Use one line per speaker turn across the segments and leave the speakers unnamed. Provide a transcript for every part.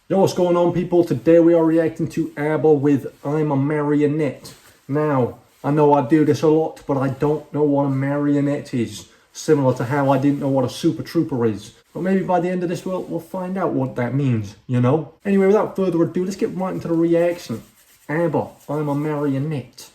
Yo, what's going on, people? Today we are reacting to ABBA with I'm a Marionette. Now, I know I do this a lot, but I don't know what a marionette is. Similar to how I didn't know what a Super Trooper is. But maybe by the end of this we'll find out what that means, you know? Anyway, without further ado, let's get right into the reaction. ABBA, I'm a Marionette.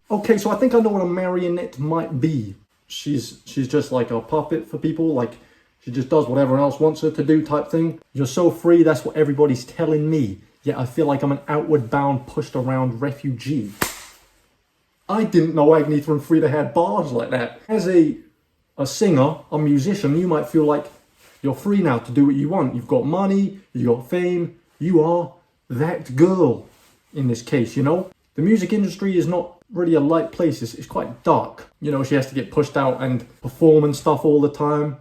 Okay, so I think I know what a marionette might be. She's just like a puppet for people, like she just does what everyone else wants her to do type thing. You're so free, that's what everybody's telling me. Yet I feel like I'm an outward bound, pushed around refugee. I didn't know Agnetha and Frida had bars like that. As a singer, a musician, you might feel like you're free now to do what you want. You've got money, you got fame, you are that girl in this case, you know? The music industry is not really a light place. It's quite dark. You know, she has to get pushed out and perform and stuff all the time.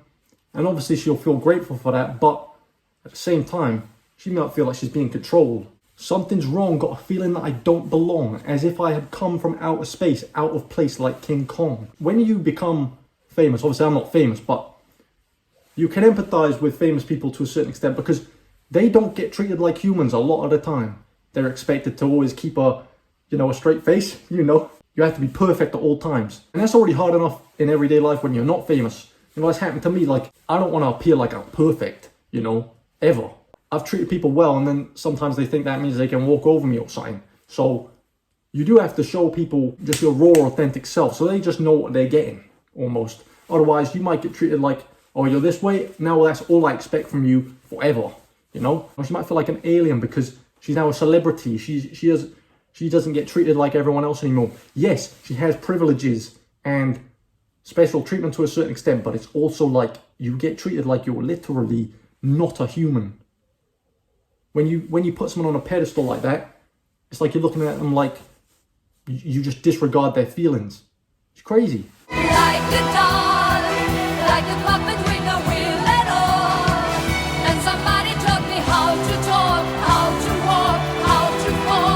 And obviously she'll feel grateful for that, but at the same time, she might feel like she's being controlled. Something's wrong, got a feeling that I don't belong, as if I had come from outer space, out of place like King Kong. When you become famous, obviously I'm not famous, but you can empathize with famous people to a certain extent because they don't get treated like humans a lot of the time. They're expected to always keep a straight face, you know. You have to be perfect at all times. And that's already hard enough in everyday life when you're not famous. You know, what's happened to me, like, I don't want to appear like I'm perfect, you know, ever. I've treated people well, and then sometimes they think that means they can walk over me or something. So you do have to show people just your raw, authentic self, so they just know what they're getting, almost. Otherwise, you might get treated like, oh, you're this way, now that's all I expect from you forever, you know? Or she might feel like an alien because she's now a celebrity. She doesn't get treated like everyone else anymore. Yes, she has privileges and special treatment to a certain extent, but it's also like you get treated like you're literally not a human. When you put someone on a pedestal like that, it's like you're looking at them like you just disregard their feelings. It's crazy.
Like a doll, like a puppet with no will at all. And somebody taught me how to talk, how to walk, how to fall.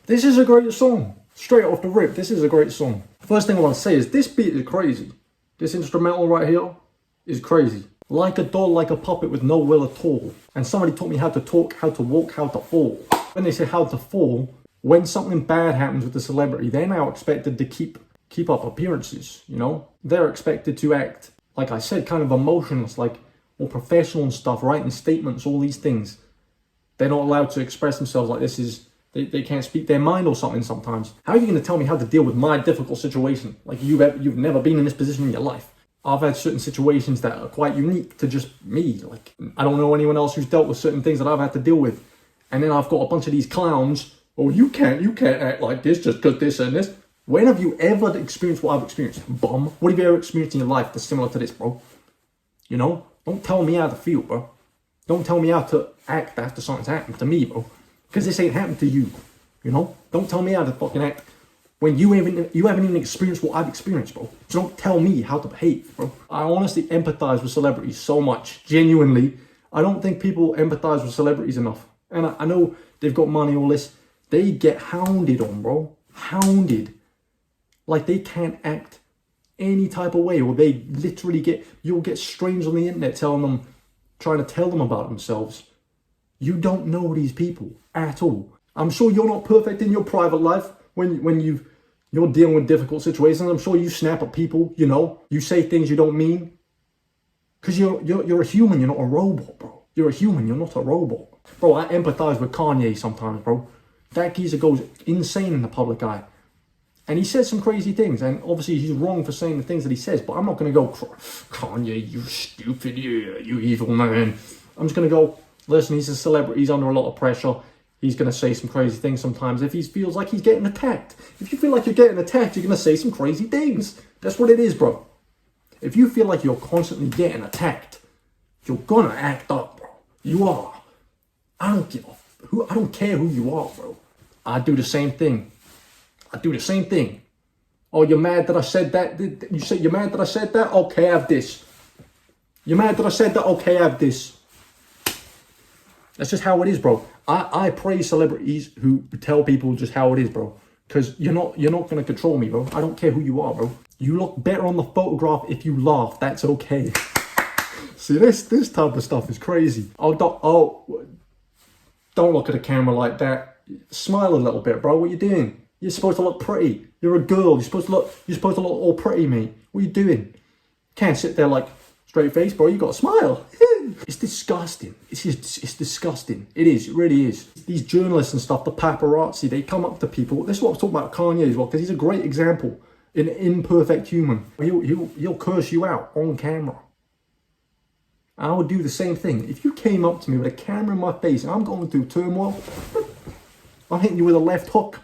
This is a great song. Straight off the rip, this is a great song. First thing I want to say is this beat is crazy. This instrumental right here is crazy. Like a doll, like a puppet with no will at all. And somebody taught me how to talk, how to walk, how to fall. When they say how to fall, when something bad happens with the celebrity, they're now expected to keep up appearances, you know? They're expected to act, like I said, kind of emotionless, like more professional and stuff, writing statements, all these things. They're not allowed to express themselves like this is, they can't speak their mind or something sometimes. How are you going to tell me how to deal with my difficult situation? Like you've never been in this position in your life. I've had certain situations that are quite unique to just me. Like, I don't know anyone else who's dealt with certain things that I've had to deal with. And then I've got a bunch of these clowns. Oh, you can't act like this just because this and this. When have you ever experienced what I've experienced? Bum. What have you ever experienced in your life that's similar to this, bro? You know? Don't tell me how to feel, bro. Don't tell me how to act after something's happened to me, bro. Because this ain't happened to you. You know? Don't tell me how to fucking act when you haven't even experienced what I've experienced, bro. So don't tell me how to behave, bro. I honestly empathize with celebrities so much. Genuinely. I don't think people empathize with celebrities enough. And I know they've got money, all this. They get hounded on, bro. Hounded. Like they can't act any type of way, or they literally you'll get strangers on the internet trying to tell them about themselves. You don't know these people at all. I'm sure you're not perfect in your private life when you're dealing with difficult situations. I'm sure you snap at people, you know, you say things you don't mean. Because you're a human, you're not a robot, bro. You're a human, you're not a robot. Bro, I empathize with Kanye sometimes, bro. That geezer goes insane in the public eye. And he says some crazy things, and obviously he's wrong for saying the things that he says, but I'm not going to go, Kanye, you stupid, you evil man. I'm just going to go, listen, he's a celebrity, he's under a lot of pressure. He's going to say some crazy things sometimes if he feels like he's getting attacked. If you feel like you're getting attacked, you're going to say some crazy things. That's what it is, bro. If you feel like you're constantly getting attacked, you're going to act up, bro. You are. I don't care who you are, bro. I do the same thing. Oh, you're mad that I said that? You're mad that I said that? Okay, have this. You're mad that I said that? Okay, have this. That's just how it is, bro. I praise celebrities who tell people just how it is, bro. Because you're not going to control me, bro. I don't care who you are, bro. You look better on the photograph if you laugh. That's okay. See, this type of stuff is crazy. Don't look at the camera like that. Smile a little bit, bro. What are you doing? You're supposed to look pretty. You're a girl. You're supposed to look all pretty, mate. What are you doing? Can't sit there like straight face, bro. You got to smile. It's disgusting. It's disgusting. It is. It really is. These journalists and stuff, the paparazzi, they come up to people. This is what I was talking about Kanye as well, because he's a great example. An imperfect human. He'll curse you out on camera. I would do the same thing. If you came up to me with a camera in my face and I'm going through turmoil, I'm hitting you with a left hook.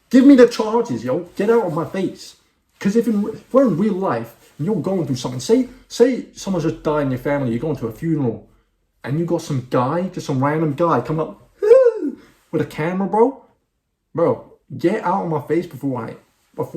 Give me the charges, yo. Get out of my face. Because if we're in real life and you're going through something, say someone's just died in your family, you're going to a funeral, and you got some guy, just some random guy, come up with a camera, bro. Bro, get out of my face before I, get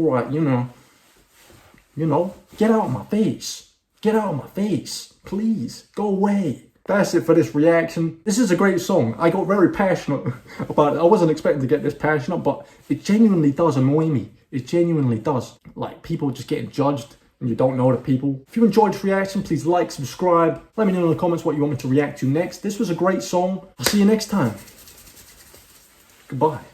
out of my face. Get out of my face. Please, go away. That's it for this reaction. This is a great song. I got very passionate about it. I wasn't expecting to get this passionate, but it genuinely does annoy me. It genuinely does. Like, people just getting judged and you don't know the people. If you enjoyed this reaction, please like, subscribe. Let me know in the comments what you want me to react to next. This was a great song. I'll see you next time. Goodbye.